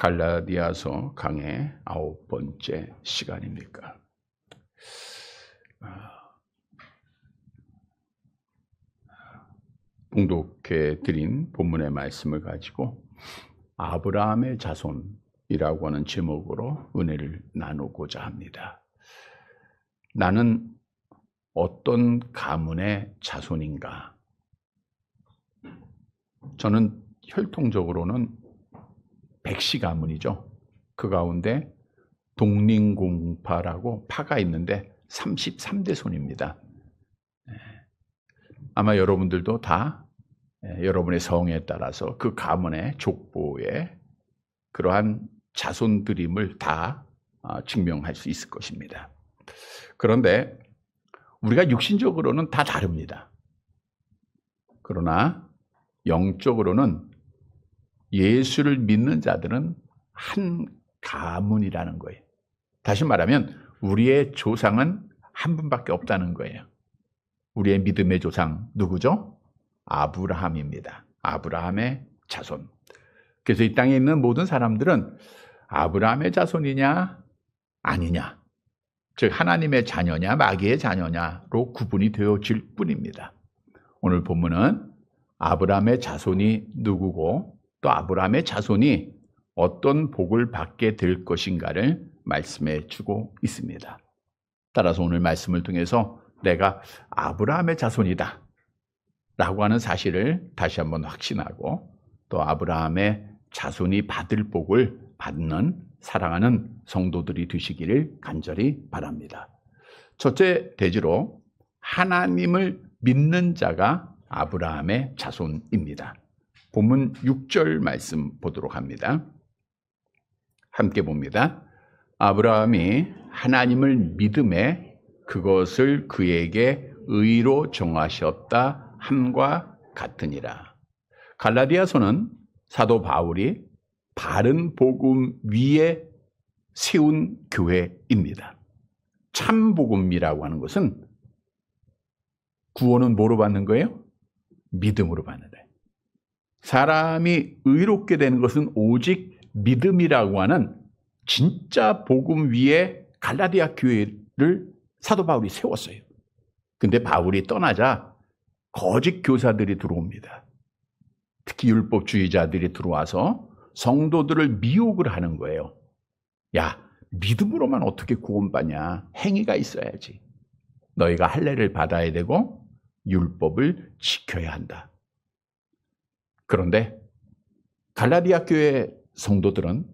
갈라디아서 강의 9번째 시간입니까? 봉독해 드린 본문의 말씀을 가지고 아브라함의 자손이라고 하는 제목으로 은혜를 나누고자 합니다. 나는 어떤 가문의 자손인가? 저는 혈통적으로는 백씨 가문이죠. 그 가운데 동링공파라고 파가 있는데 33대 손입니다. 아마 여러분들도 다 여러분의 성에 따라서 그 가문의 족보에 그러한 자손들임을 다 증명할 수 있을 것입니다. 그런데 우리가 육신적으로는 다 다릅니다. 그러나 영적으로는 예수를 믿는 자들은 한 가문이라는 거예요. 다시 말하면 우리의 조상은 한 분밖에 없다는 거예요. 우리의 믿음의 조상 누구죠? 아브라함입니다. 아브라함의 자손. 그래서 이 땅에 있는 모든 사람들은 아브라함의 자손이냐 아니냐, 즉 하나님의 자녀냐 마귀의 자녀냐로 구분이 되어질 뿐입니다. 오늘 본문은 아브라함의 자손이 누구고 또 아브라함의 자손이 어떤 복을 받게 될 것인가를 말씀해 주고 있습니다. 따라서 오늘 말씀을 통해서 내가 아브라함의 자손이다 라고 하는 사실을 다시 한번 확신하고 또 아브라함의 자손이 받을 복을 받는 사랑하는 성도들이 되시기를 간절히 바랍니다. 첫째 대지로 하나님을 믿는 자가 아브라함의 자손입니다. 본문 6절 말씀 보도록 합니다. 함께 봅니다. 아브라함이 하나님을 믿음에 그것을 그에게 의로 정하셨다 함과 같으니라. 갈라디아서는 사도 바울이 바른 복음 위에 세운 교회입니다. 참 복음이라고 하는 것은 구원은 뭐로 받는 거예요? 믿음으로 받는 거예요. 사람이 의롭게 되는 것은 오직 믿음이라고 하는 진짜 복음 위에 갈라디아 교회를 사도 바울이 세웠어요. 근데 바울이 떠나자 거짓 교사들이 들어옵니다. 특히 율법주의자들이 들어와서 성도들을 미혹을 하는 거예요. 야, 믿음으로만 어떻게 구원받냐? 행위가 있어야지. 너희가 할례를 받아야 되고 율법을 지켜야 한다. 그런데 갈라디아 교회 성도들은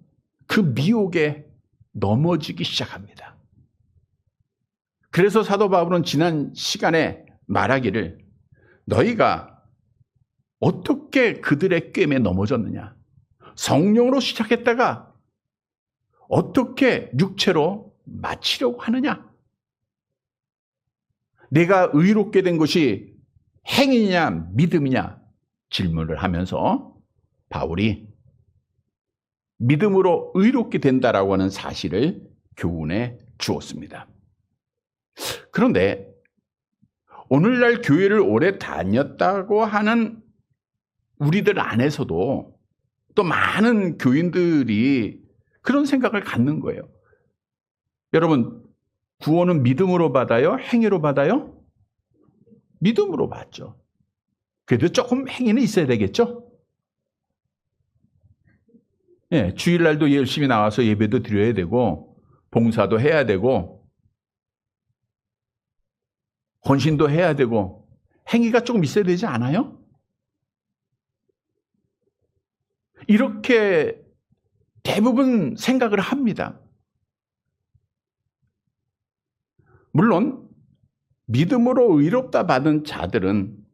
그 미혹에 넘어지기 시작합니다. 그래서 사도 바울은 지난 시간에 말하기를 너희가 어떻게 그들의 꾀에 넘어졌느냐? 성령으로 시작했다가 어떻게 육체로 마치려고 하느냐? 내가 의롭게 된 것이 행위냐 믿음이냐 질문을 하면서 바울이 믿음으로 의롭게 된다라고 하는 사실을 교훈해 주었습니다. 그런데 오늘날 교회를 오래 다녔다고 하는 우리들 안에서도 또 많은 교인들이 그런 생각을 갖는 거예요. 여러분, 구원은 믿음으로 받아요? 행위로 받아요? 믿음으로 받죠. 그래도 조금 행위는 있어야 되겠죠? 예, 주일날도 열심히 나와서 예배도 드려야 되고 봉사도 해야 되고 헌신도 해야 되고 행위가 조금 있어야 되지 않아요? 이렇게 대부분 생각을 합니다. 물론 믿음으로 의롭다 받은 자들은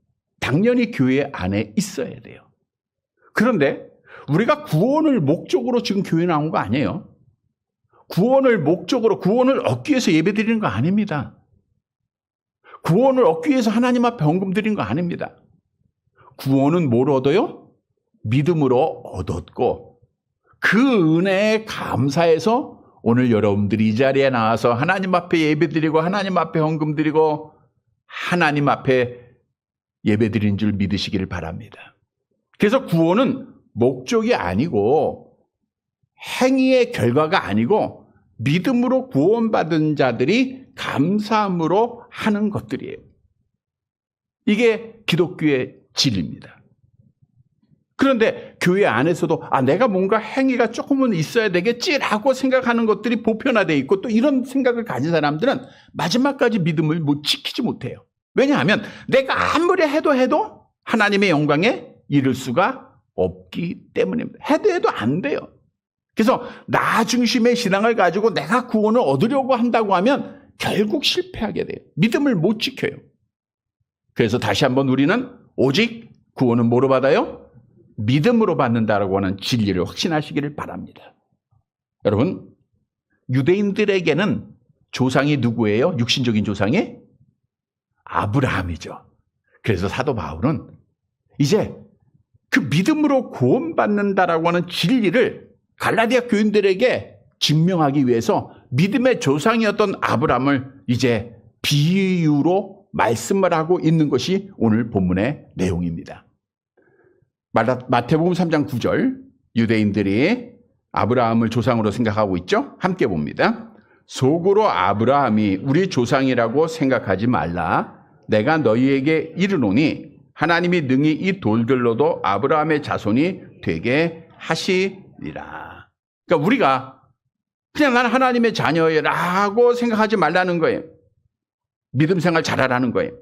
당연히 교회 안에 있어야 돼요. 그런데 우리가 구원을 목적으로 지금 교회 나온 거 아니에요. 구원을 목적으로 구원을 얻기 위해서 예배드리는 거 아닙니다. 구원을 얻기 위해서 하나님 앞에 헌금 드린 거 아닙니다. 구원은 뭘 얻어요? 믿음으로 얻었고 그 은혜에 감사해서 오늘 여러분들이 이 자리에 나와서 하나님 앞에 예배드리고 하나님 앞에 헌금 드리고 하나님 앞에 예배드린 줄 믿으시기를 바랍니다. 그래서 구원은 목적이 아니고 행위의 결과가 아니고 믿음으로 구원받은 자들이 감사함으로 하는 것들이에요. 이게 기독교의 진리입니다. 그런데 교회 안에서도 내가 뭔가 행위가 조금은 있어야 되겠지라고 생각하는 것들이 보편화되어 있고 또 이런 생각을 가진 사람들은 마지막까지 믿음을 지키지 못해요. 왜냐하면 내가 아무리 해도 하나님의 영광에 이를 수가 없기 때문입니다. 해도 안 돼요. 그래서 나 중심의 신앙을 가지고 내가 구원을 얻으려고 한다고 하면 결국 실패하게 돼요. 믿음을 못 지켜요. 그래서 다시 한번 우리는 오직 구원은 뭐로 받아요? 믿음으로 받는다라고 하는 진리를 확신하시기를 바랍니다. 여러분, 유대인들에게는 조상이 누구예요? 육신적인 조상이? 아브라함이죠. 그래서 사도 바울은 이제 그 믿음으로 구원받는다라고 하는 진리를 갈라디아 교인들에게 증명하기 위해서 믿음의 조상이었던 아브라함을 이제 비유로 말씀을 하고 있는 것이 오늘 본문의 내용입니다. 마태복음 3장 9절, 유대인들이 아브라함을 조상으로 생각하고 있죠? 함께 봅니다. 속으로 아브라함이 우리 조상이라고 생각하지 말라. 내가 너희에게 이르노니 하나님이 능히 이 돌들로도 아브라함의 자손이 되게 하시리라. 그러니까 우리가 그냥 나는 하나님의 자녀라고 생각하지 말라는 거예요. 믿음 생활 잘하라는 거예요.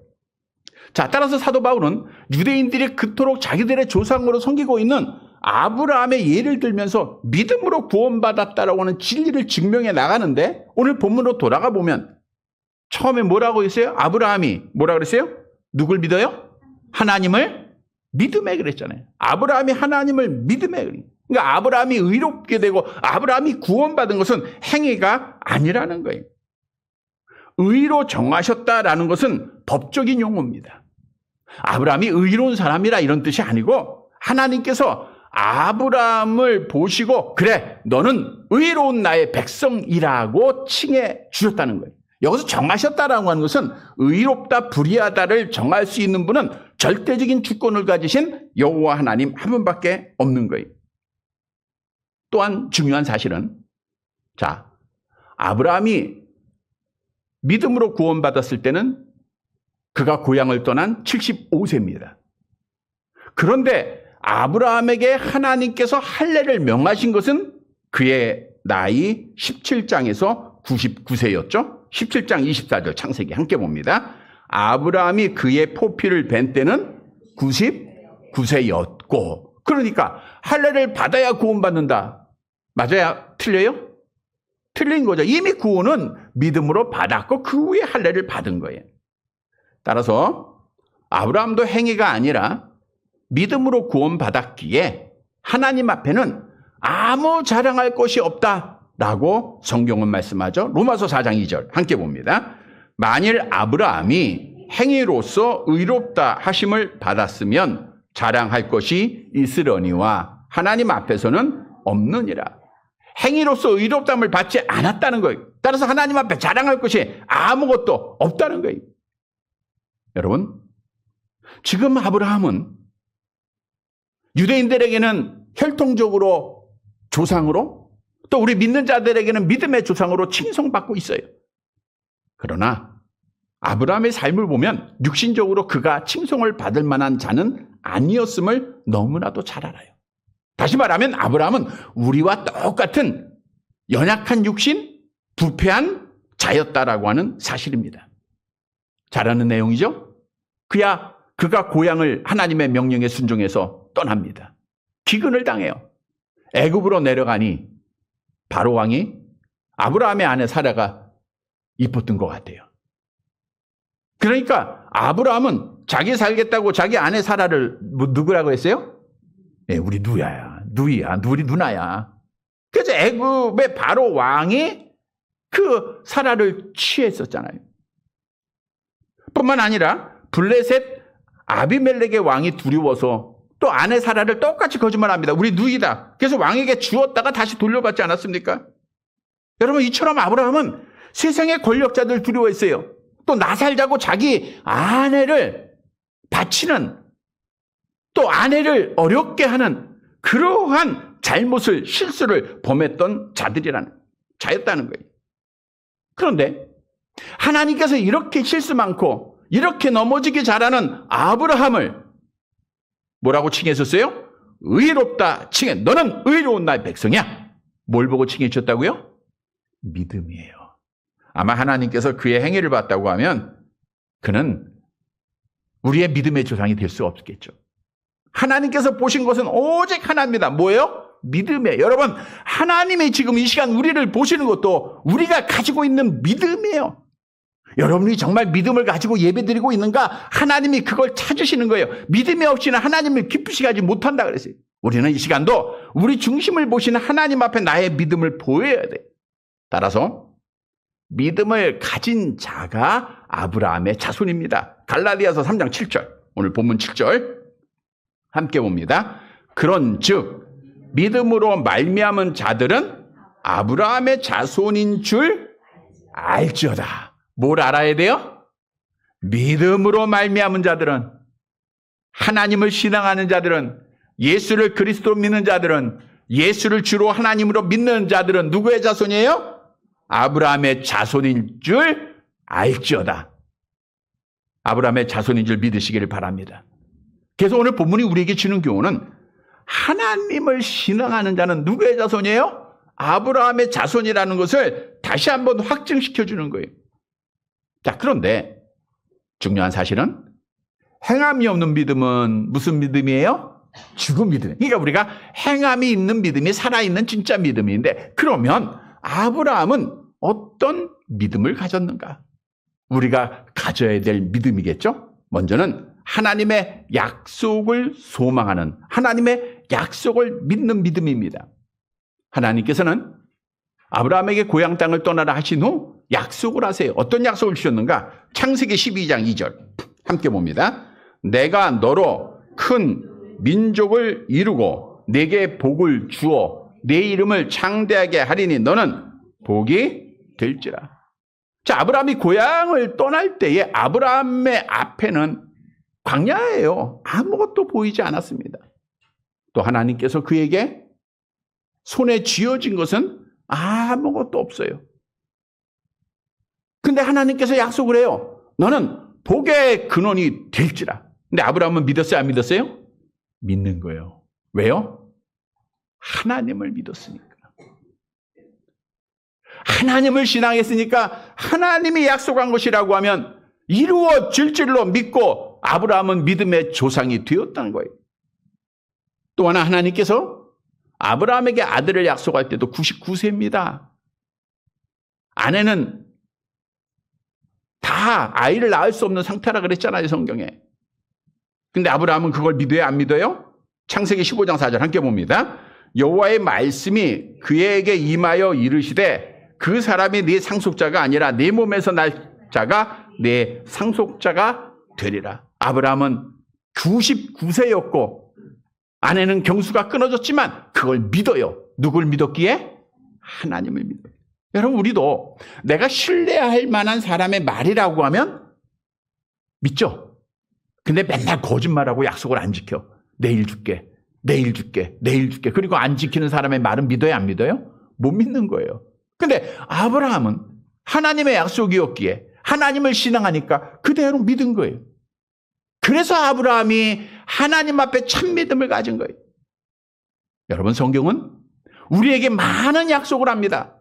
자, 따라서 사도 바울은 유대인들이 그토록 자기들의 조상으로 섬기고 있는 아브라함의 예를 들면서 믿음으로 구원받았다라고 하는 진리를 증명해 나가는데 오늘 본문으로 돌아가 보면 처음에 뭐라고 했어요? 아브라함이 뭐라고 그랬어요? 누굴 믿어요? 하나님을 믿음에 그랬잖아요. 아브라함이 하나님을 믿음에 그래요. 그러니까 아브라함이 의롭게 되고 아브라함이 구원받은 것은 행위가 아니라는 거예요. 의로 정하셨다라는 것은 법적인 용어입니다. 아브라함이 의로운 사람이라 이런 뜻이 아니고 하나님께서 아브라함을 보시고 그래 너는 의로운 나의 백성이라고 칭해 주셨다는 거예요. 여기서 정하셨다라고 하는 것은 의롭다 불의하다를 정할 수 있는 분은 절대적인 주권을 가지신 여호와 하나님 한 분밖에 없는 거예요. 또한 중요한 사실은 아브라함이 믿음으로 구원받았을 때는 그가 고향을 떠난 75세입니다. 그런데 아브라함에게 하나님께서 할례를 명하신 것은 그의 나이 17장에서 99세였죠. 17장 24절 창세기 함께 봅니다. 아브라함이 그의 포피를 벤 때는 99세였고 그러니까 할례를 받아야 구원받는다. 맞아요? 틀려요? 틀린 거죠. 이미 구원은 믿음으로 받았고 그 후에 할례를 받은 거예요. 따라서 아브라함도 행위가 아니라 믿음으로 구원받았기에 하나님 앞에는 아무 자랑할 것이 없다라고 성경은 말씀하죠. 로마서 4장 2절 함께 봅니다. 만일 아브라함이 행위로서 의롭다 하심을 받았으면 자랑할 것이 있으려니와 하나님 앞에서는 없느니라. 행위로서 의롭다함을 받지 않았다는 거예요. 따라서 하나님 앞에 자랑할 것이 아무것도 없다는 거예요. 여러분, 지금 아브라함은 유대인들에게는 혈통적으로 조상으로 또 우리 믿는 자들에게는 믿음의 조상으로 칭송받고 있어요. 그러나 아브라함의 삶을 보면 육신적으로 그가 칭송을 받을 만한 자는 아니었음을 너무나도 잘 알아요. 다시 말하면 아브라함은 우리와 똑같은 연약한 육신, 부패한 자였다라고 하는 사실입니다. 잘 아는 내용이죠? 그가 고향을 하나님의 명령에 순종해서 떠납니다. 기근을 당해요. 애굽으로 내려가니 바로 왕이 아브라함의 아내 사라가 이뻤던 것 같아요. 그러니까 아브라함은 자기 살겠다고 자기 아내 사라를 누구라고 했어요? 우리 우리 누나야. 그래서 애굽의 바로 왕이 그 사라를 취했었잖아요. 뿐만 아니라 블레셋 아비멜렉의 왕이 두려워서 또 아내 사라를 똑같이 거짓말합니다. 우리 누이다. 그래서 왕에게 주었다가 다시 돌려받지 않았습니까? 여러분, 이처럼 아브라함은 세상의 권력자들 두려워했어요. 또 나 살자고 자기 아내를 바치는 또 아내를 어렵게 하는 그러한 잘못을, 실수를 범했던 자였다는 거예요. 그런데 하나님께서 이렇게 실수 많고 이렇게 넘어지기 잘하는 아브라함을 뭐라고 칭했었어요? 의롭다 칭해. 너는 의로운 나의 백성이야. 뭘 보고 칭해 주셨다고요? 믿음이에요. 아마 하나님께서 그의 행위를 봤다고 하면 그는 우리의 믿음의 조상이 될 수 없겠죠. 하나님께서 보신 것은 오직 하나입니다. 뭐예요? 믿음이에요. 여러분, 하나님이 지금 이 시간 우리를 보시는 것도 우리가 가지고 있는 믿음이에요. 여러분이 정말 믿음을 가지고 예배드리고 있는가? 하나님이 그걸 찾으시는 거예요. 믿음이 없이는 하나님을 기쁘시게 하지 못한다 그랬어요. 우리는 이 시간도 우리 중심을 보시는 하나님 앞에 나의 믿음을 보여야 돼요. 따라서 믿음을 가진 자가 아브라함의 자손입니다. 갈라디아서 3장 7절, 오늘 본문 7절 함께 봅니다. 그런즉 믿음으로 말미암은 자들은 아브라함의 자손인 줄 알지어다. 뭘 알아야 돼요? 믿음으로 말미암은 자들은, 하나님을 신앙하는 자들은, 예수를 그리스도로 믿는 자들은, 예수를 주로 하나님으로 믿는 자들은 누구의 자손이에요? 아브라함의 자손인 줄 알지어다. 아브라함의 자손인 줄 믿으시기를 바랍니다. 그래서 오늘 본문이 우리에게 주는 교훈은 하나님을 신앙하는 자는 누구의 자손이에요? 아브라함의 자손이라는 것을 다시 한번 확증시켜 주는 거예요. 자, 그런데 중요한 사실은 행함이 없는 믿음은 무슨 믿음이에요? 죽은 믿음. 그러니까 우리가 행함이 있는 믿음이 살아있는 진짜 믿음인데, 그러면 아브라함은 어떤 믿음을 가졌는가? 우리가 가져야 될 믿음이겠죠? 먼저는 하나님의 약속을 소망하는, 하나님의 약속을 믿는 믿음입니다. 하나님께서는 아브라함에게 고향 땅을 떠나라 하신 후 약속을 하세요. 어떤 약속을 주셨는가? 창세기 12장 2절 함께 봅니다. 내가 너로 큰 민족을 이루고 내게 복을 주어 내 이름을 창대하게 하리니 너는 복이 될지라. 자, 아브라함이 고향을 떠날 때에 아브라함의 앞에는 광야예요. 아무것도 보이지 않았습니다. 또 하나님께서 그에게 손에 쥐어진 것은 아무것도 없어요. 근데 하나님께서 약속을 해요. 너는 복의 근원이 될지라. 근데 아브라함은 믿었어요? 안 믿었어요? 믿는 거예요. 왜요? 하나님을 믿었으니까. 하나님을 신앙했으니까 하나님이 약속한 것이라고 하면 이루어질 줄로 믿고 아브라함은 믿음의 조상이 되었다는 거예요. 또 하나, 하나님께서 아브라함에게 아들을 약속할 때도 99세입니다. 아내는 다 아이를 낳을 수 없는 상태라 그랬잖아요, 성경에. 근데 아브라함은 그걸 믿어요, 안 믿어요? 창세기 15장 4절 함께 봅니다. 여호와의 말씀이 그에게 임하여 이르시되 그 사람이 네 상속자가 아니라 네 몸에서 날 자가 네 상속자가 되리라. 아브라함은 99세였고 아내는 경수가 끊어졌지만 그걸 믿어요. 누굴 믿었기에? 하나님을 믿어요. 여러분, 우리도 내가 신뢰할 만한 사람의 말이라고 하면 믿죠. 근데 맨날 거짓말하고 약속을 안 지켜. 내일 줄게, 내일 줄게, 내일 줄게. 그리고 안 지키는 사람의 말은 믿어요, 안 믿어요? 못 믿는 거예요. 근데 아브라함은 하나님의 약속이었기에 하나님을 신앙하니까 그대로 믿은 거예요. 그래서 아브라함이 하나님 앞에 참 믿음을 가진 거예요. 여러분, 성경은 우리에게 많은 약속을 합니다.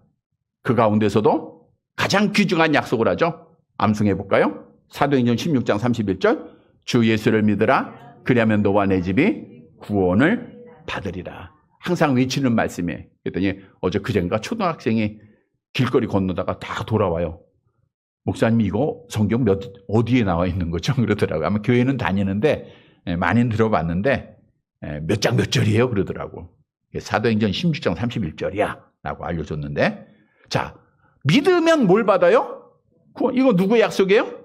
그 가운데서도 가장 귀중한 약속을 하죠. 암송해 볼까요? 사도행전 16장 31절 주 예수를 믿으라. 그리하면 너와 내 집이 구원을 받으리라. 항상 외치는 말씀이에요. 그랬더니 어제 그젠가 초등학생이 길거리 건너다가 다 돌아와요. 목사님, 이거 성경 어디에 나와 있는 거죠? 그러더라고요. 아마 교회는 다니는데 많이 들어봤는데 몇 장 몇 절이에요? 그러더라고. 사도행전 16장 31절이야 라고 알려줬는데, 자, 믿으면 뭘 받아요? 이거 누구의 약속이에요?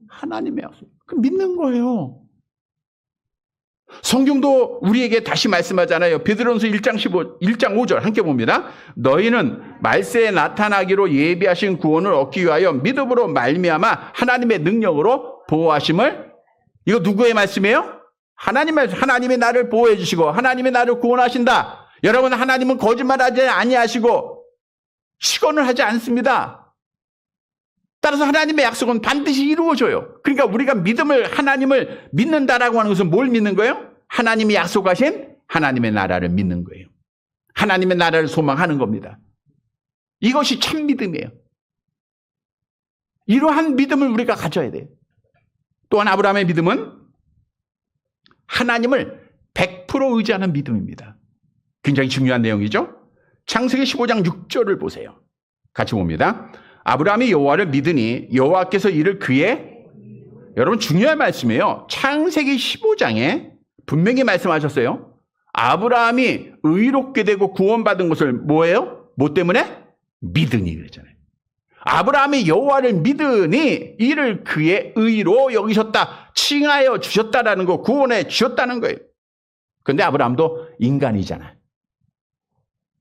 하나님의 약속. 그럼 믿는 거예요. 성경도 우리에게 다시 말씀하잖아요. 베드로전서 1장 5절 함께 봅니다. 너희는 말세에 나타나기로 예비하신 구원을 얻기 위하여 믿음으로 말미암아 하나님의 능력으로 보호하심을. 이거 누구의 말씀이에요? 하나님의 말씀. 하나님이 나를 보호해 주시고 하나님이 나를 구원하신다. 여러분, 하나님은 거짓말하지 아니하시고 시건을 하지 않습니다. 따라서 하나님의 약속은 반드시 이루어져요. 그러니까 우리가 하나님을 믿는다라고 하는 것은 뭘 믿는 거예요? 하나님이 약속하신 하나님의 나라를 믿는 거예요. 하나님의 나라를 소망하는 겁니다. 이것이 참 믿음이에요. 이러한 믿음을 우리가 가져야 돼요. 또한 아브라함의 믿음은 하나님을 100% 의지하는 믿음입니다. 굉장히 중요한 내용이죠. 창세기 15장 6절을 보세요. 같이 봅니다. 아브라함이 여호와를 믿으니 여호와께서 이를 여러분 중요한 말씀이에요. 창세기 15장에 분명히 말씀하셨어요. 아브라함이 의롭게 되고 구원받은 것을 뭐예요? 뭐 때문에? 믿으니 그랬잖아요. 아브라함이 여호와를 믿으니 이를 그의 의로 여기셨다, 칭하여 주셨다라는 거, 구원해 주셨다는 거예요. 그런데 아브라함도 인간이잖아요.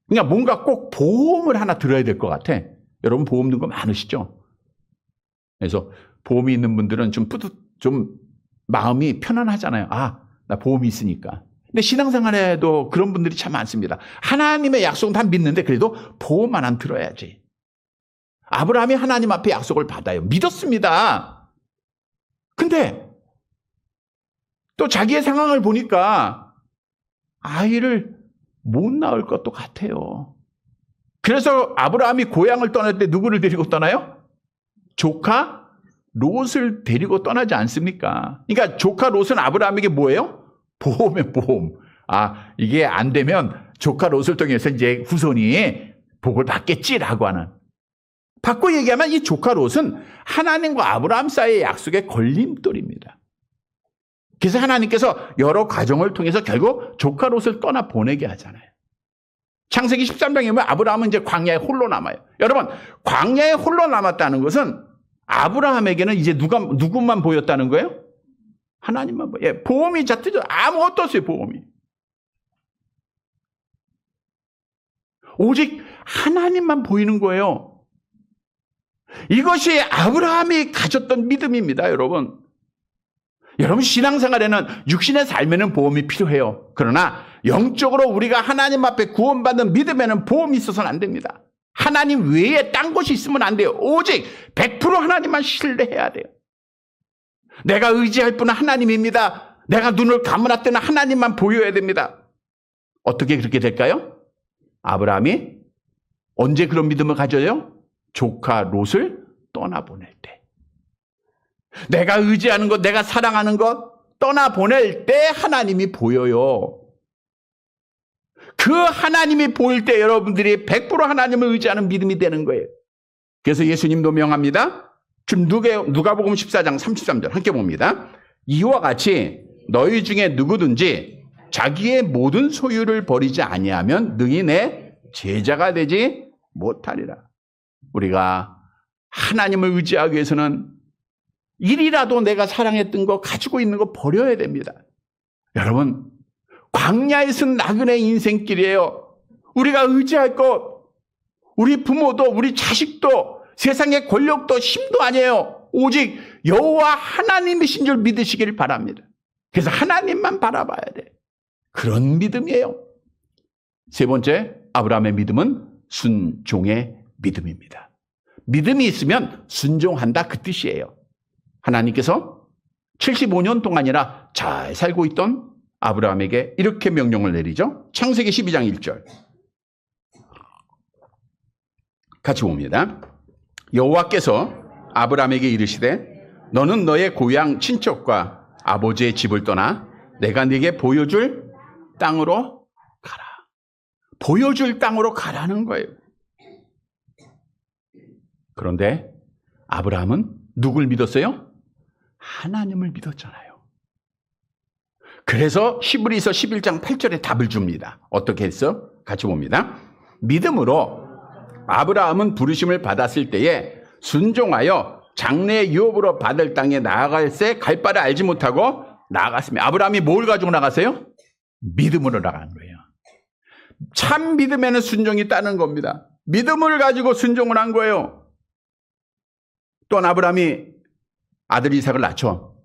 그러니까 뭔가 꼭 보험을 하나 들어야 될 것 같아. 여러분 보험 든 거 많으시죠? 그래서 보험이 있는 분들은 좀 마음이 편안하잖아요. 아, 나 보험이 있으니까. 근데 신앙생활에도 그런 분들이 참 많습니다. 하나님의 약속은 다 믿는데 그래도 보험 하나 들어야지. 아브라함이 하나님 앞에 약속을 받아요. 믿었습니다. 근데 또 자기의 상황을 보니까 아이를 못 낳을 것도 같아요. 그래서 아브라함이 고향을 떠날 때 누구를 데리고 떠나요? 조카 롯을 데리고 떠나지 않습니까? 그러니까 조카 롯은 아브라함에게 뭐예요? 보험이에요, 보험. 아, 이게 안 되면 조카 롯을 통해서 이제 후손이 복을 받겠지라고 하는. 바꿔 얘기하면 이 조카 롯은 하나님과 아브라함 사이의 약속의 걸림돌입니다. 그래서 하나님께서 여러 과정을 통해서 결국 조카 롯을 떠나 보내게 하잖아요. 창세기 13장에 보면 아브라함은 이제 광야에 홀로 남아요. 여러분, 광야에 홀로 남았다는 것은 아브라함에게는 이제 누구만 보였다는 거예요? 하나님만 보여요. 예, 보험이 자체죠. 아무것도 없어요, 보험이. 오직 하나님만 보이는 거예요. 이것이 아브라함이 가졌던 믿음입니다, 여러분. 여러분, 신앙생활에는 육신의 삶에는 보험이 필요해요. 그러나 영적으로 우리가 하나님 앞에 구원받는 믿음에는 보험이 있어서는 안 됩니다. 하나님 외에 딴 것이 있으면 안 돼요. 오직 100% 하나님만 신뢰해야 돼요. 내가 의지할 분은 하나님입니다. 내가 눈을 감으라 때는 하나님만 보여야 됩니다. 어떻게 그렇게 될까요? 아브라함이 언제 그런 믿음을 가져요? 조카 롯을 떠나보낼 때. 내가 의지하는 것, 내가 사랑하는 것 떠나보낼 때 하나님이 보여요. 그 하나님이 보일 때 여러분들이 100% 하나님을 의지하는 믿음이 되는 거예요. 그래서 예수님도 명합니다. 지금 누가복음 14장 33절 함께 봅니다. 이와 같이 너희 중에 누구든지 자기의 모든 소유를 버리지 아니하면 능히 내 제자가 되지 못하리라. 우리가 하나님을 의지하기 위해서는 일이라도 내가 사랑했던 거 가지고 있는 거 버려야 됩니다. 여러분, 광야에서는 나그네 인생길이에요. 우리가 의지할 것, 우리 부모도 우리 자식도 세상의 권력도 힘도 아니에요. 오직 여호와 하나님이신 줄 믿으시길 바랍니다. 그래서 하나님만 바라봐야 돼. 그런 믿음이에요. 세 번째, 아브라함의 믿음은 순종의 믿음입니다. 믿음이 있으면 순종한다, 그 뜻이에요. 하나님께서 75년 동안이나 잘 살고 있던 아브라함에게 이렇게 명령을 내리죠. 창세기 12장 1절 같이 봅니다. 여호와께서 아브라함에게 이르시되 너는 너의 고향 친척과 아버지의 집을 떠나 내가 네게 보여줄 땅으로 가라. 보여줄 땅으로 가라는 거예요. 그런데 아브라함은 누굴 믿었어요? 하나님을 믿었잖아요. 그래서 히브리서 11장 8절에 답을 줍니다. 어떻게 했어? 같이 봅니다. 믿음으로 아브라함은 부르심을 받았을 때에 순종하여 장래 유업으로 받을 땅에 나아갈새 갈 바를 알지 못하고 나아갔습니다. 아브라함이 뭘 가지고 나갔어요? 믿음으로 나간 거예요. 참 믿음에는 순종이 있다는 겁니다. 믿음을 가지고 순종을 한 거예요. 또한 아브라함이 아들 이삭을 낳죠.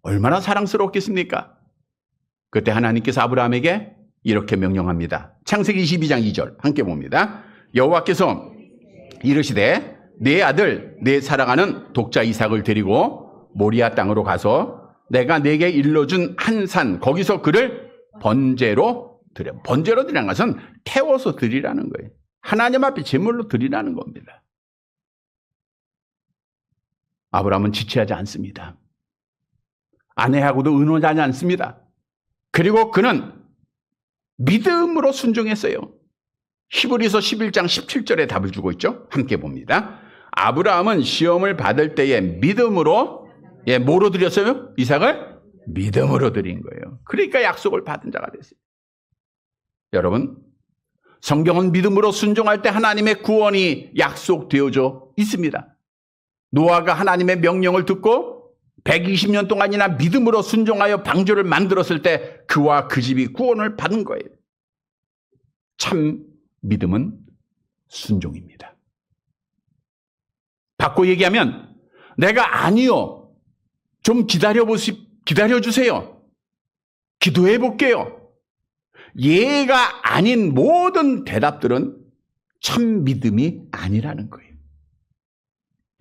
얼마나 사랑스럽겠습니까? 그때 하나님께서 아브라함에게 이렇게 명령합니다. 창세기 22장 2절 함께 봅니다. 여호와께서 이르시되 내 아들 내 사랑하는 독자 이삭을 데리고 모리아 땅으로 가서 내가 내게 일러준 한 산 거기서 그를 번제로 드려. 번제로 드리는 것은 태워서 드리라는 거예요. 하나님 앞에 제물로 드리라는 겁니다. 아브라함은 지체하지 않습니다. 아내하고도 의논하지 않습니다. 그리고 그는 믿음으로 순종했어요. 히브리서 11장 17절에 답을 주고 있죠. 함께 봅니다. 아브라함은 시험을 받을 때에 믿음으로 뭐로 드렸어요? 이삭을 믿음으로 드린 거예요. 그러니까 약속을 받은 자가 됐어요. 여러분, 성경은 믿음으로 순종할 때 하나님의 구원이 약속되어져 있습니다. 노아가 하나님의 명령을 듣고 120년 동안이나 믿음으로 순종하여 방주를 만들었을 때 그와 그 집이 구원을 받은 거예요. 참 믿음은 순종입니다. 바꿔 얘기하면 내가 아니요, 좀 기다려주세요. 기도해 볼게요. 예가 아닌 모든 대답들은 참 믿음이 아니라는 거예요.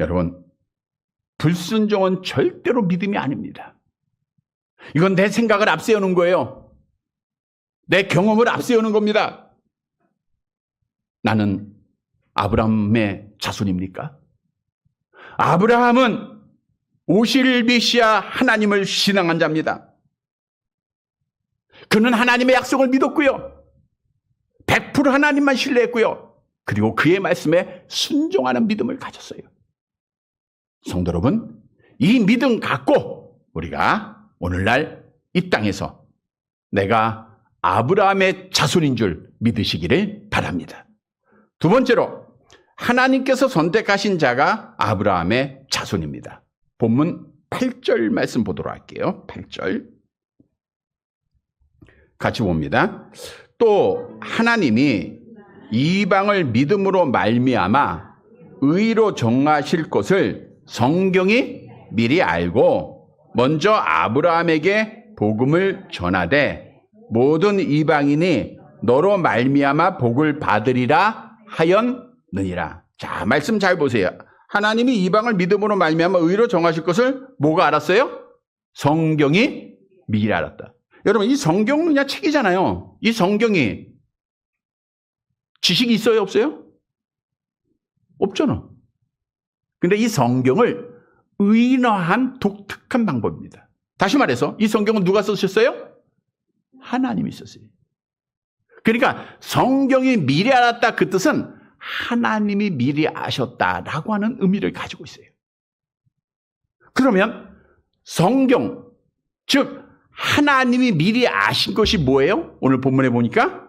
여러분, 불순종은 절대로 믿음이 아닙니다. 이건 내 생각을 앞세우는 거예요. 내 경험을 앞세우는 겁니다. 나는 아브라함의 자손입니까? 아브라함은 오실 메시아 하나님을 신앙한 자입니다. 그는 하나님의 약속을 믿었고요. 100% 하나님만 신뢰했고요. 그리고 그의 말씀에 순종하는 믿음을 가졌어요. 성도 여러분, 이 믿음 갖고 우리가 오늘날 이 땅에서 내가 아브라함의 자손인 줄 믿으시기를 바랍니다. 두 번째로, 하나님께서 선택하신 자가 아브라함의 자손입니다. 본문 8절 말씀 보도록 할게요. 8절 같이 봅니다. 또 하나님이 이방을 믿음으로 말미암아 의로 정하실 것을 성경이 미리 알고 먼저 아브라함에게 복음을 전하되 모든 이방인이 너로 말미암아 복을 받으리라 하였느니라. 자, 말씀 잘 보세요. 하나님이 이방을 믿음으로 말미암아 의로 정하실 것을 뭐가 알았어요? 성경이 미리 알았다. 여러분, 이 성경은 그냥 책이잖아요. 이 성경이 지식이 있어요, 없어요? 없잖아. 근데 이 성경을 의인화한 독특한 방법입니다. 다시 말해서 이 성경은 누가 쓰셨어요? 하나님이 썼어요. 그러니까 성경이 미리 알았다, 그 뜻은 하나님이 미리 아셨다라고 하는 의미를 가지고 있어요. 그러면 성경, 즉 하나님이 미리 아신 것이 뭐예요? 오늘 본문에 보니까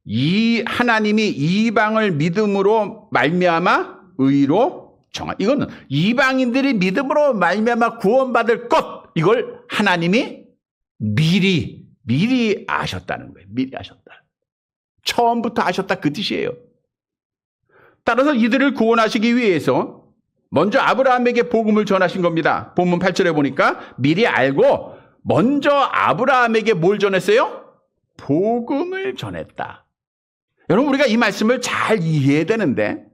이 하나님이 이방을 믿음으로 말미암아 의로 정하. 이거는 이방인들이 믿음으로 말미암아 구원받을 것, 이걸 하나님이 미리 아셨다는 거예요. 미리 아셨다. 처음부터 아셨다, 그 뜻이에요. 따라서 이들을 구원하시기 위해서 먼저 아브라함에게 복음을 전하신 겁니다. 본문 8절에 보니까 미리 알고 먼저 아브라함에게 뭘 전했어요? 복음을 전했다. 여러분, 우리가 이 말씀을 잘 이해해야 되는데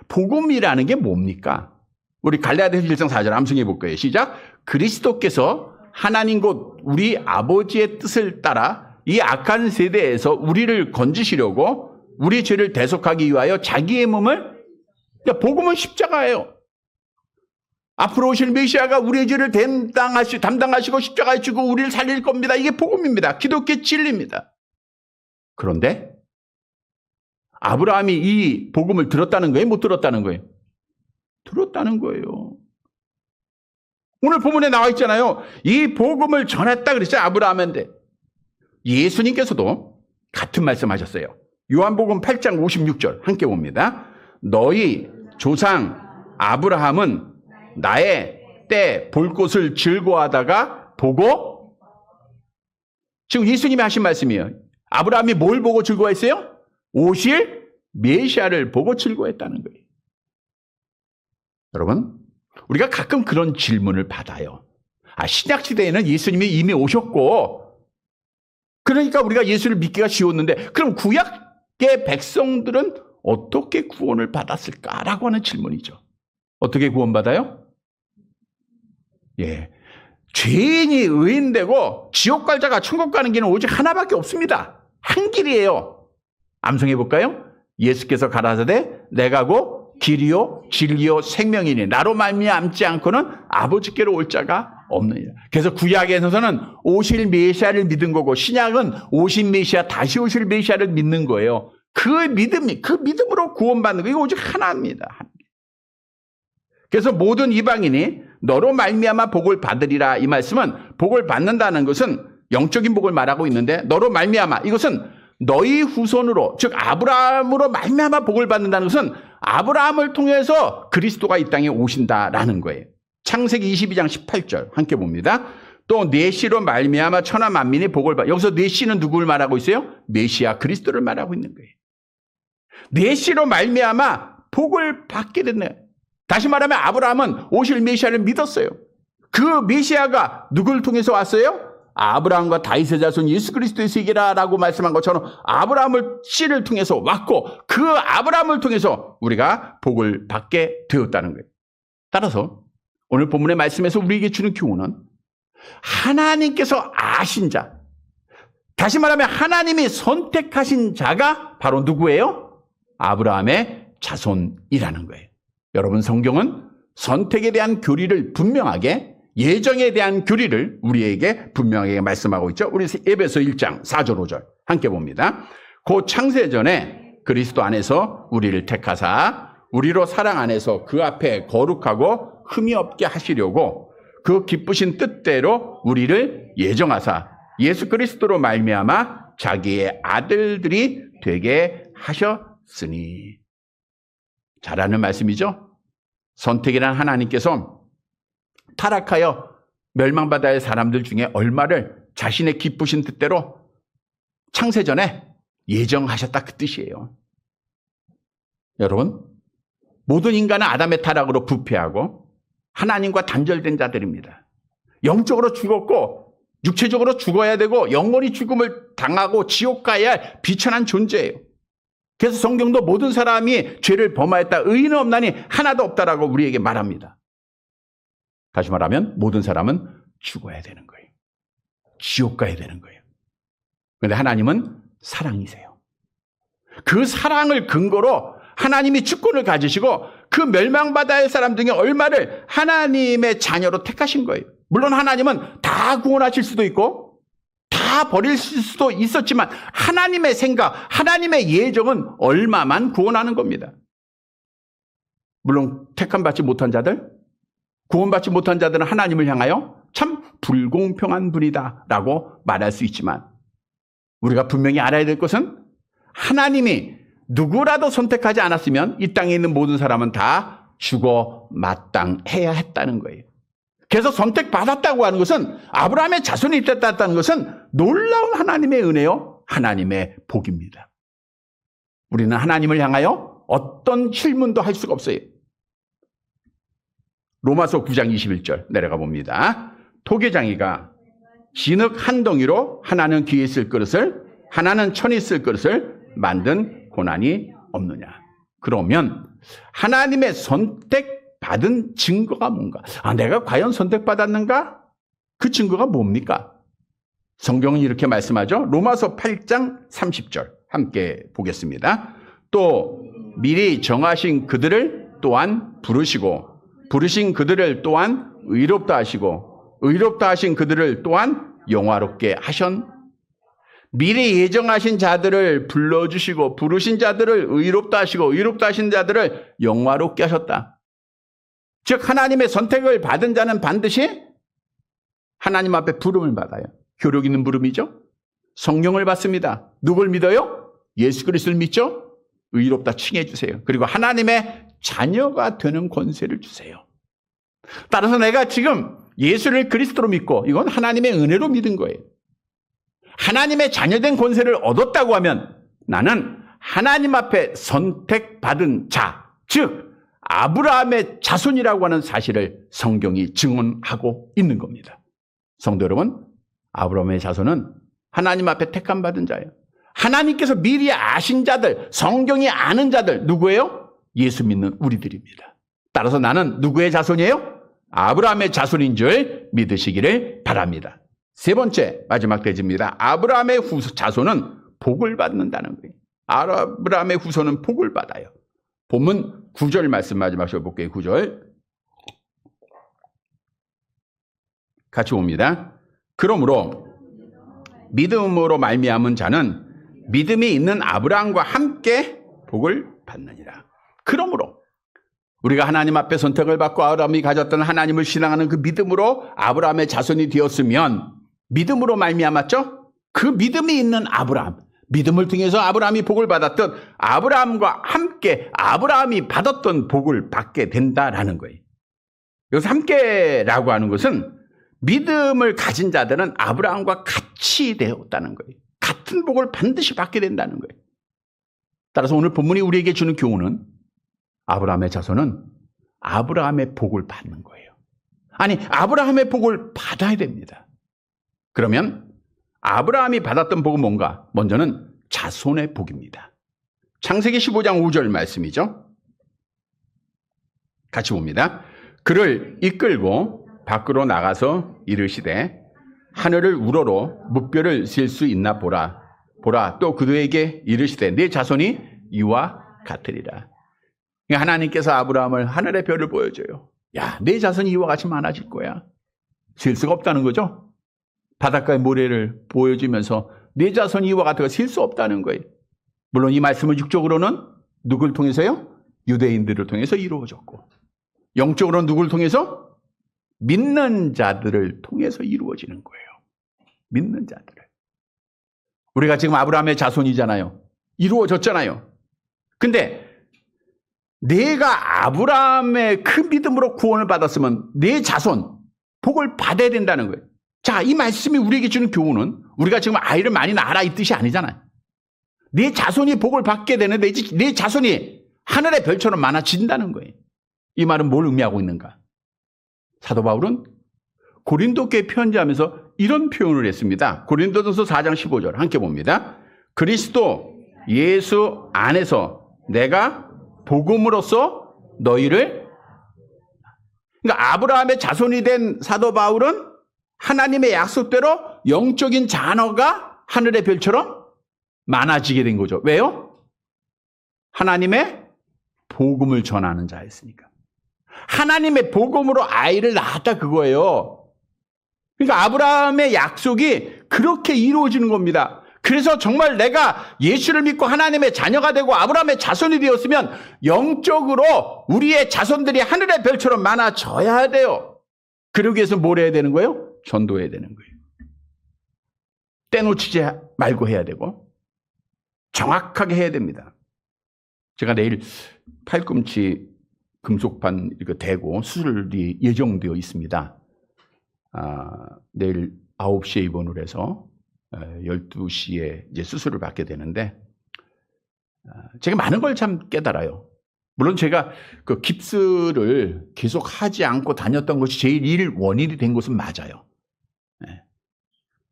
복음이라는 게 뭡니까? 우리 갈라디아서 1장 4절 암송해 볼 거예요. 시작. 그리스도께서 하나님 곧 우리 아버지의 뜻을 따라 이 악한 세대에서 우리를 건지시려고 우리 죄를 대속하기 위하여 자기의 몸을, 복음은 십자가예요. 앞으로 오실 메시아가 우리의 죄를 담당하시고 십자가에 지고 우리를 살릴 겁니다. 이게 복음입니다. 기독교의 진리입니다. 그런데 아브라함이 이 복음을 들었다는 거예요? 못 들었다는 거예요? 들었다는 거예요. 오늘 본문에 나와 있잖아요. 이 복음을 전했다 그랬어요. 아브라함한테. 예수님께서도 같은 말씀하셨어요. 요한복음 8장 56절 함께 봅니다. 너희 조상 아브라함은 나의 때 볼 것을 즐거워하다가 보고, 지금 예수님이 하신 말씀이에요. 아브라함이 뭘 보고 즐거워했어요? 오실 메시아를 보고 즐거워했다는 거예요. 여러분, 우리가 가끔 그런 질문을 받아요. 신약시대에는 예수님이 이미 오셨고 그러니까 우리가 예수를 믿기가 쉬웠는데 그럼 구약의 백성들은 어떻게 구원을 받았을까라고 하는 질문이죠. 어떻게 구원받아요? 예, 죄인이 의인되고 지옥 갈 자가 천국 가는 길은 오직 하나밖에 없습니다. 한 길이에요. 암송해 볼까요? 예수께서 가라사대 내가 고 길이요 진리요 생명이니 나로 말미암지 않고는 아버지께로 올 자가 없느니라. 그래서 구약에서는 오실 메시아를 믿은 거고 신약은 오신 메시아 다시 오실 메시아를 믿는 거예요. 그 믿음으로 구원받는 거 이거 오직 하나입니다. 그래서 모든 이방인이 너로 말미암아 복을 받으리라. 이 말씀은 복을 받는다는 것은 영적인 복을 말하고 있는데 너로 말미암아 이것은 너희 후손으로 즉 아브라함으로 말미암아 복을 받는다는 것은 아브라함을 통해서 그리스도가 이 땅에 오신다라는 거예요. 창세기 22장 18절 함께 봅니다. 또 내 씨로 말미암아 천하 만민이 복을 받. 여기서 내 씨는 누구를 말하고 있어요? 메시아 그리스도를 말하고 있는 거예요. 내 씨로 말미암아 복을 받게 됐네. 다시 말하면 아브라함은 오실 메시아를 믿었어요. 그 메시아가 누구를 통해서 왔어요? 아브라함과 다윗의 자손 예수 그리스도의 세계라라고 말씀한 것처럼 아브라함을 씨를 통해서 왔고 그 아브라함을 통해서 우리가 복을 받게 되었다는 거예요. 따라서 오늘 본문의 말씀에서 우리에게 주는 교훈은 하나님께서 아신 자, 다시 말하면 하나님이 선택하신 자가 바로 누구예요? 아브라함의 자손이라는 거예요. 여러분 성경은 선택에 대한 교리를 분명하게 예정에 대한 교리를 우리에게 분명하게 말씀하고 있죠. 우리 에베소 1장 4절 5절 함께 봅니다. 곧 창세전에 그리스도 안에서 우리를 택하사 우리로 사랑 안에서 그 앞에 거룩하고 흠이 없게 하시려고 그 기쁘신 뜻대로 우리를 예정하사 예수 그리스도로 말미암아 자기의 아들들이 되게 하셨으니. 잘하는 말씀이죠. 선택이란 하나님께서 타락하여 멸망받아야 할 사람들 중에 얼마를 자신의 기쁘신 뜻대로 창세전에 예정하셨다 그 뜻이에요. 여러분 모든 인간은 아담의 타락으로 부패하고 하나님과 단절된 자들입니다. 영적으로 죽었고 육체적으로 죽어야 되고 영원히 죽음을 당하고 지옥 가야 할 비천한 존재예요. 그래서 성경도 모든 사람이 죄를 범하였다 의인은 없나니 하나도 없다라고 우리에게 말합니다. 다시 말하면 모든 사람은 죽어야 되는 거예요. 지옥 가야 되는 거예요. 그런데 하나님은 사랑이세요. 그 사랑을 근거로 하나님이 주권을 가지시고 그 멸망받아야 할 사람 중에 얼마를 하나님의 자녀로 택하신 거예요. 물론 하나님은 다 구원하실 수도 있고 다 버릴 수도 있었지만 하나님의 생각, 하나님의 예정은 얼마만 구원하는 겁니다. 물론 택함받지 못한 자들, 구원받지 못한 자들은 하나님을 향하여 참 불공평한 분이다 라고 말할 수 있지만 우리가 분명히 알아야 될 것은 하나님이 누구라도 선택하지 않았으면 이 땅에 있는 모든 사람은 다 죽어 마땅해야 했다는 거예요. 그래서 선택받았다고 하는 것은 아브라함의 자손이 됐다는 것은 놀라운 하나님의 은혜요, 하나님의 복입니다. 우리는 하나님을 향하여 어떤 질문도 할 수가 없어요. 로마서 9장 21절 내려가 봅니다. 토기장이가 진흙 한 덩이로 하나는 귀에 쓸 그릇을 하나는 천이 쓸 그릇을 만든 고난이 없느냐. 그러면 하나님의 선택받은 증거가 뭔가? 내가 과연 선택받았는가? 그 증거가 뭡니까? 성경은 이렇게 말씀하죠. 로마서 8장 30절 함께 보겠습니다. 또 미리 정하신 그들을 또한 부르시고 부르신 그들을 또한 의롭다 하시고 의롭다 하신 그들을 또한 영화롭게 하셨. 미리 예정하신 자들을 불러주시고 부르신 자들을 의롭다 하시고 의롭다 하신 자들을 영화롭게 하셨다. 즉 하나님의 선택을 받은 자는 반드시 하나님 앞에 부름을 받아요. 효력 있는 부름이죠. 성령을 받습니다. 누굴 믿어요? 예수 그리스도를 믿죠? 의롭다 칭해 주세요. 그리고 하나님의 자녀가 되는 권세를 주세요. 따라서 내가 지금 예수를 그리스도로 믿고 이건 하나님의 은혜로 믿은 거예요. 하나님의 자녀된 권세를 얻었다고 하면 나는 하나님 앞에 선택받은 자, 즉 아브라함의 자손이라고 하는 사실을 성경이 증언하고 있는 겁니다. 성도 여러분, 아브라함의 자손은 하나님 앞에 택함 받은 자예요. 하나님께서 미리 아신 자들, 성경이 아는 자들 누구예요? 예수 믿는 우리들입니다. 따라서 나는 누구의 자손이에요? 아브라함의 자손인 줄 믿으시기를 바랍니다. 세 번째 마지막 대지입니다. 아브라함의 자손은 복을 받는다는 거예요. 아브라함의 후손은 복을 받아요. 본문 9절 말씀 마지막 볼게요. 9절 같이 봅니다. 그러므로 믿음으로 말미암은 자는 믿음이 있는 아브라함과 함께 복을 받느니라. 그러므로 우리가 하나님 앞에 선택을 받고 아브라함이 가졌던 하나님을 신앙하는 그 믿음으로 아브라함의 자손이 되었으면 믿음으로 말미암았죠? 그 믿음이 있는 아브라함, 믿음을 통해서 아브라함이 복을 받았던 아브라함과 함께 아브라함이 받았던 복을 받게 된다라는 거예요. 여기서 함께라고 하는 것은 믿음을 가진 자들은 아브라함과 같이 되었다는 거예요. 같은 복을 반드시 받게 된다는 거예요. 따라서 오늘 본문이 우리에게 주는 교훈은 아브라함의 자손은 아브라함의 복을 받는 거예요. 아니, 아브라함의 복을 받아야 됩니다. 그러면 아브라함이 받았던 복은 뭔가? 먼저는 자손의 복입니다. 창세기 15장 5절 말씀이죠. 같이 봅니다. 그를 이끌고 밖으로 나가서 이르시되 하늘을 우러러 무뼈를 셀 수 있나 보라. 보라, 또 그들에게 이르시되 네 자손이 이와 같으리라. 하나님께서 아브라함을 하늘의 별을 보여줘요. 야, 네 자손이 이와 같이 많아질 거야. 셀 수가 없다는 거죠. 바닷가의 모래를 보여주면서 네 자손이 이와 같아가 셀 수 없다는 거예요. 물론 이 말씀은 육적으로는 누굴 통해서요? 유대인들을 통해서 이루어졌고, 영적으로는 누굴 통해서? 믿는 자들을 통해서 이루어지는 거예요. 믿는 자들을. 우리가 지금 아브라함의 자손이잖아요. 이루어졌잖아요. 근데 내가 아브라함의 그 믿음으로 구원을 받았으면 내 자손 복을 받아야 된다는 거예요. 자, 이 말씀이 우리에게 주는 교훈은 우리가 지금 아이를 많이 낳아라 이 뜻이 아니잖아요. 내 자손이 복을 받게 되는데 내 자손이 하늘의 별처럼 많아진다는 거예요. 이 말은 뭘 의미하고 있는가? 사도 바울은 고린도교에 편지하면서 이런 표현을 했습니다. 고린도전서 4장 15절 함께 봅니다. 그리스도 예수 안에서 내가 복음으로써 너희를, 그러니까 아브라함의 자손이 된 사도 바울은 하나님의 약속대로 영적인 자녀가 하늘의 별처럼 많아지게 된 거죠. 왜요? 하나님의 복음을 전하는 자였으니까. 하나님의 복음으로 아이를 낳았다 그거예요. 그러니까 아브라함의 약속이 그렇게 이루어지는 겁니다. 그래서 정말 내가 예수를 믿고 하나님의 자녀가 되고 아브라함의 자손이 되었으면 영적으로 우리의 자손들이 하늘의 별처럼 많아져야 돼요. 그러기 위해서 뭘 해야 되는 거예요? 전도해야 되는 거예요. 떼놓치지 말고 해야 되고 정확하게 해야 됩니다. 제가 내일 팔꿈치 금속판 이렇게 대고 수술이 예정되어 있습니다. 내일 9시에 입원을 해서 12시에 이제 수술을 받게 되는데, 제가 많은 걸 참 깨달아요. 물론 제가 그 깁스를 계속 하지 않고 다녔던 것이 제일 일 원인이 된 것은 맞아요.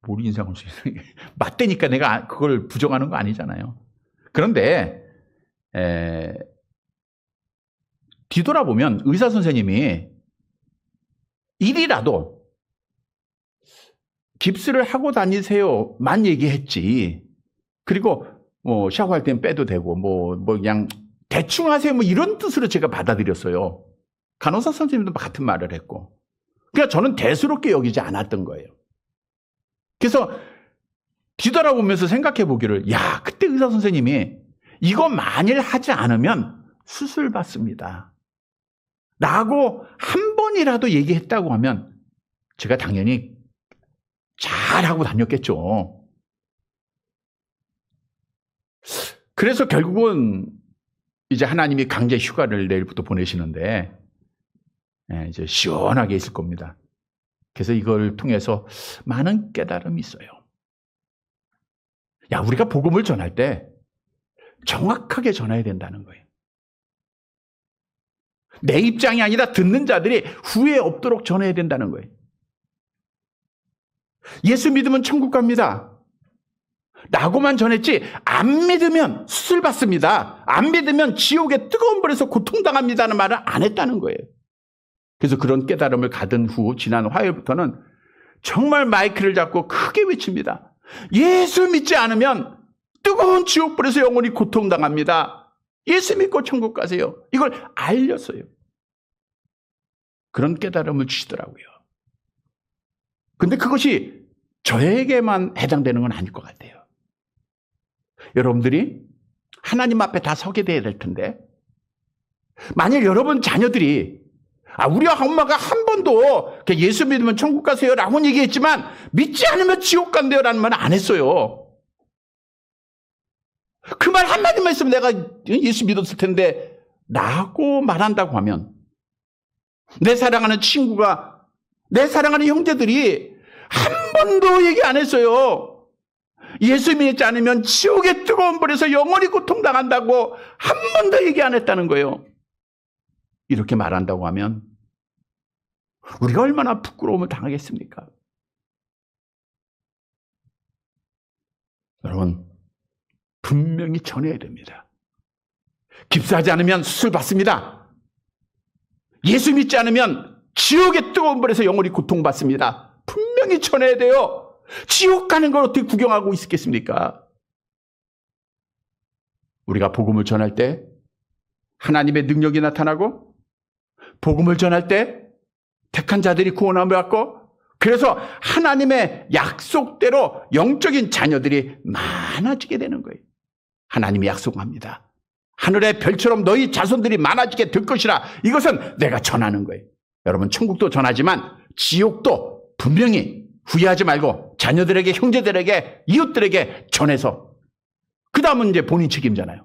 뭘 인상을 쓰는 게 맞대니까 내가 그걸 부정하는 거 아니잖아요. 그런데 뒤돌아보면 의사 선생님이 일이라도 깁스를 하고 다니세요만 얘기했지. 그리고 뭐 샤워할 땐 빼도 되고 뭐 그냥 대충 하세요 뭐 이런 뜻으로 제가 받아들였어요. 간호사 선생님도 같은 말을 했고. 그러니까 저는 대수롭게 여기지 않았던 거예요. 그래서 뒤돌아보면서 생각해 보기를, 야, 그때 의사 선생님이 이거 만일 하지 않으면 수술 받습니다 라고 한 번이라도 얘기했다고 하면 제가 당연히 잘하고 다녔겠죠. 그래서 결국은 이제 하나님이 강제 휴가를 내일부터 보내시는데 이제 시원하게 있을 겁니다. 그래서 이걸 통해서 많은 깨달음이 있어요. 야, 우리가 복음을 전할 때 정확하게 전해야 된다는 거예요. 내 입장이 아니라 듣는 자들이 후회 없도록 전해야 된다는 거예요. 예수 믿으면 천국 갑니다. 라고만 전했지 안 믿으면 수술 받습니다. 안 믿으면 지옥의 뜨거운 불에서 고통당합니다는 말을 안 했다는 거예요. 그래서 그런 깨달음을 가진 후 지난 화요일부터는 정말 마이크를 잡고 크게 외칩니다. 예수 믿지 않으면 뜨거운 지옥불에서 영원히 고통당합니다. 예수 믿고 천국 가세요. 이걸 알렸어요. 그런 깨달음을 주시더라고요. 근데 그것이 저에게만 해당되는 건 아닐 것 같아요. 여러분들이 하나님 앞에 다 서게 돼야 될 텐데, 만일 여러분 자녀들이 우리 엄마가 한 번도 예수 믿으면 천국 가세요 라고 얘기했지만 믿지 않으면 지옥 간대요 라는 말은 안 했어요. 그 말 한마디만 있으면 내가 예수 믿었을 텐데 라고 말한다고 하면, 내 사랑하는 친구가, 내 사랑하는 형제들이 한 번도 얘기 안 했어요. 예수 믿지 않으면 지옥의 뜨거운 불에서 영원히 고통당한다고 한 번도 얘기 안 했다는 거예요. 이렇게 말한다고 하면 우리가 얼마나 부끄러움을 당하겠습니까? 여러분, 분명히 전해야 됩니다. 깁스하지 않으면 수술 받습니다. 예수 믿지 않으면 지옥의 뜨거운 불에서 영원히 고통받습니다. 분명히 전해야 돼요. 지옥 가는 걸 어떻게 구경하고 있겠습니까? 우리가 복음을 전할 때 하나님의 능력이 나타나고, 복음을 전할 때 택한 자들이 구원함을 받고, 그래서 하나님의 약속대로 영적인 자녀들이 많아지게 되는 거예요. 하나님이 약속합니다. 하늘의 별처럼 너희 자손들이 많아지게 될 것이라. 이것은 내가 전하는 거예요. 여러분, 천국도 전하지만 지옥도 분명히 후회하지 말고 자녀들에게, 형제들에게, 이웃들에게 전해서, 그 다음은 이제 본인 책임잖아요.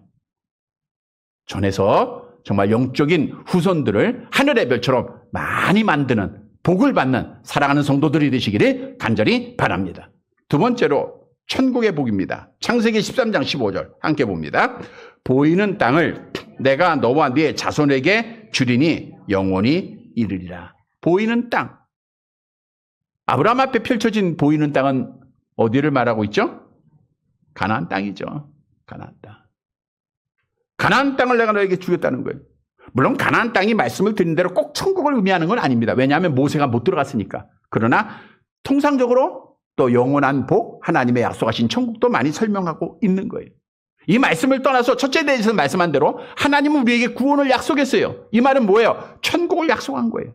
전해서 정말 영적인 후손들을 하늘의 별처럼 많이 만드는, 복을 받는 사랑하는 성도들이 되시기를 간절히 바랍니다. 두 번째로 천국의 복입니다. 창세기 13장 15절 함께 봅니다. 보이는 땅을 내가 너와 네 자손에게 주리니 영원히 이르리라. 보이는 땅. 아브라함 앞에 펼쳐진 보이는 땅은 어디를 말하고 있죠? 가나안 땅이죠. 가나안 땅. 가나안 땅을 내가 너에게 주겠다는 거예요. 물론 가나안 땅이 말씀을 드린 대로 꼭 천국을 의미하는 건 아닙니다. 왜냐하면 모세가 못 들어갔으니까. 그러나 통상적으로 또 영원한 복, 하나님의 약속하신 천국도 많이 설명하고 있는 거예요. 이 말씀을 떠나서 첫째 대에서 말씀한 대로 하나님은 우리에게 구원을 약속했어요. 이 말은 뭐예요? 천국을 약속한 거예요.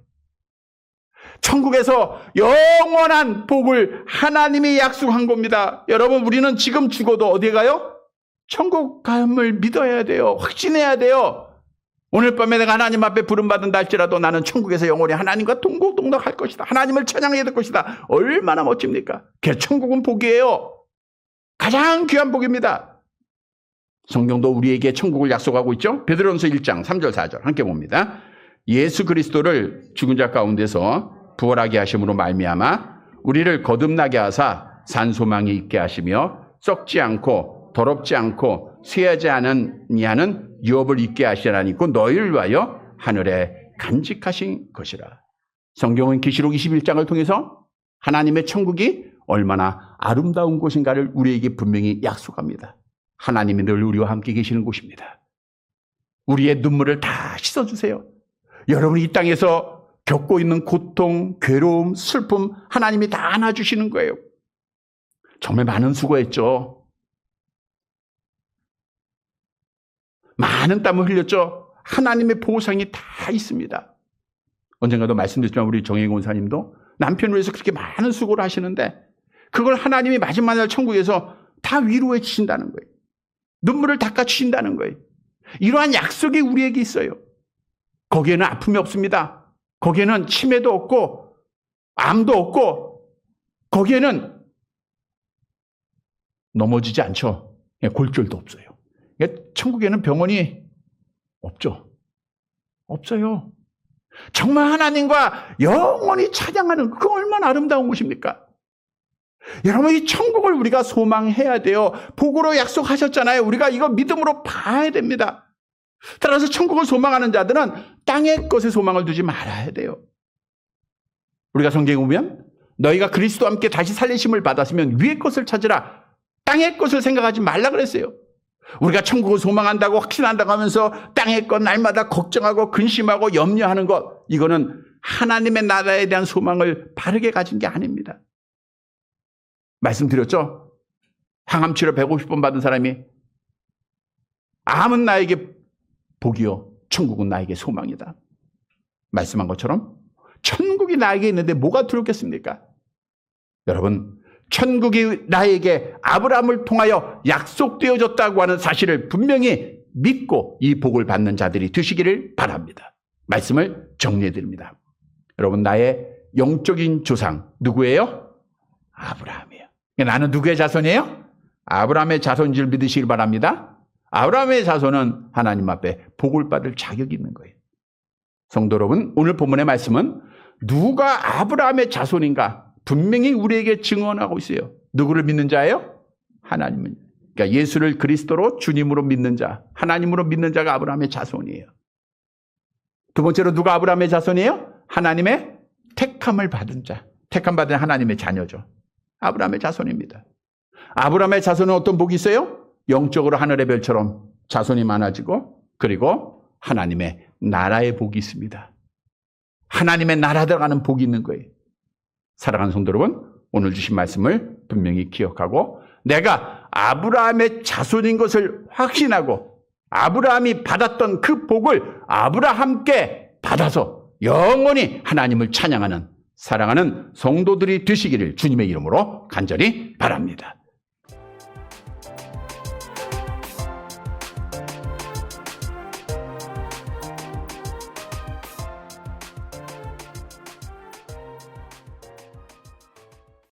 천국에서 영원한 복을 하나님이 약속한 겁니다. 여러분, 우리는 지금 죽어도 어디에 가요? 천국 감을 믿어야 돼요. 확신해야 돼요. 오늘 밤에 내가 하나님 앞에 부름받은다 할지라도 나는 천국에서 영원히 하나님과 동고동락할 것이다. 하나님을 찬양해야 될 것이다. 얼마나 멋집니까? 그래서 천국은 복이에요. 가장 귀한 복입니다. 성경도 우리에게 천국을 약속하고 있죠. 베드로전서 1장 3절 4절 함께 봅니다. 예수 그리스도를 죽은 자 가운데서 부활하게 하심으로 말미암아 우리를 거듭나게 하사 산 소망이 있게 하시며 썩지 않고 더럽지 않고 쇠하지 않느냐는 유업을 있게 하시라니 곧 너희를 위하여 하늘에 간직하신 것이라. 성경은 계시록 21장을 통해서 하나님의 천국이 얼마나 아름다운 곳인가를 우리에게 분명히 약속합니다. 하나님이 늘 우리와 함께 계시는 곳입니다. 우리의 눈물을 다 씻어주세요. 여러분이 이 땅에서 겪고 있는 고통, 괴로움, 슬픔 하나님이 다 안아주시는 거예요. 정말 많은 수고했죠. 많은 땀을 흘렸죠. 하나님의 보상이 다 있습니다. 언젠가도 말씀드렸지만 우리 정혜인 권사님도 남편을 위해서 그렇게 많은 수고를 하시는데 그걸 하나님이 마지막 날 천국에서 다 위로해 주신다는 거예요. 눈물을 닦아주신다는 거예요. 이러한 약속이 우리에게 있어요. 거기에는 아픔이 없습니다. 거기에는 치매도 없고 암도 없고 거기에는 넘어지지 않죠. 골절도 없어요. 천국에는 병원이 없죠. 없어요. 정말 하나님과 영원히 찬양하는 그 얼마나 아름다운 곳입니까? 여러분, 이 천국을 우리가 소망해야 돼요. 복으로 약속하셨잖아요. 우리가 이거 믿음으로 봐야 됩니다. 따라서 천국을 소망하는 자들은 땅의 것에 소망을 두지 말아야 돼요. 우리가 성경에 보면 너희가 그리스도와 함께 다시 살리심을 받았으면 위의 것을 찾으라. 땅의 것을 생각하지 말라 그랬어요. 우리가 천국을 소망한다고 확신한다고 하면서 땅의 것 날마다 걱정하고 근심하고 염려하는 것, 이거는 하나님의 나라에 대한 소망을 바르게 가진 게 아닙니다. 말씀드렸죠? 항암치료 150번 받은 사람이 암은 나에게 복이요 천국은 나에게 소망이다. 말씀한 것처럼 천국이 나에게 있는데 뭐가 두렵겠습니까? 여러분, 천국이 나에게 아브라함을 통하여 약속되어졌다고 하는 사실을 분명히 믿고 이 복을 받는 자들이 되시기를 바랍니다. 말씀을 정리해 드립니다. 여러분, 나의 영적인 조상 누구예요? 아브라함이에요. 나는 누구의 자손이에요? 아브라함의 자손인 줄 믿으시길 바랍니다. 아브라함의 자손은 하나님 앞에 복을 받을 자격이 있는 거예요. 성도 여러분, 오늘 본문의 말씀은 누가 아브라함의 자손인가 분명히 우리에게 증언하고 있어요. 누구를 믿는 자예요? 하나님은. 그러니까 예수를 그리스도로 주님으로 믿는 자, 하나님으로 믿는 자가 아브라함의 자손이에요. 두 번째로 누가 아브라함의 자손이에요? 하나님의 택함을 받은 자, 택함 받은 하나님의 자녀죠. 아브라함의 자손입니다. 아브라함의 자손은 어떤 복이 있어요? 영적으로 하늘의 별처럼 자손이 많아지고, 그리고 하나님의 나라의 복이 있습니다. 하나님의 나라 들어가는 복이 있는 거예요. 사랑하는 성도 여러분, 오늘 주신 말씀을 분명히 기억하고 내가 아브라함의 자손인 것을 확신하고 아브라함이 받았던 그 복을 아브라함께 받아서 영원히 하나님을 찬양하는 사랑하는 성도들이 되시기를 주님의 이름으로 간절히 바랍니다.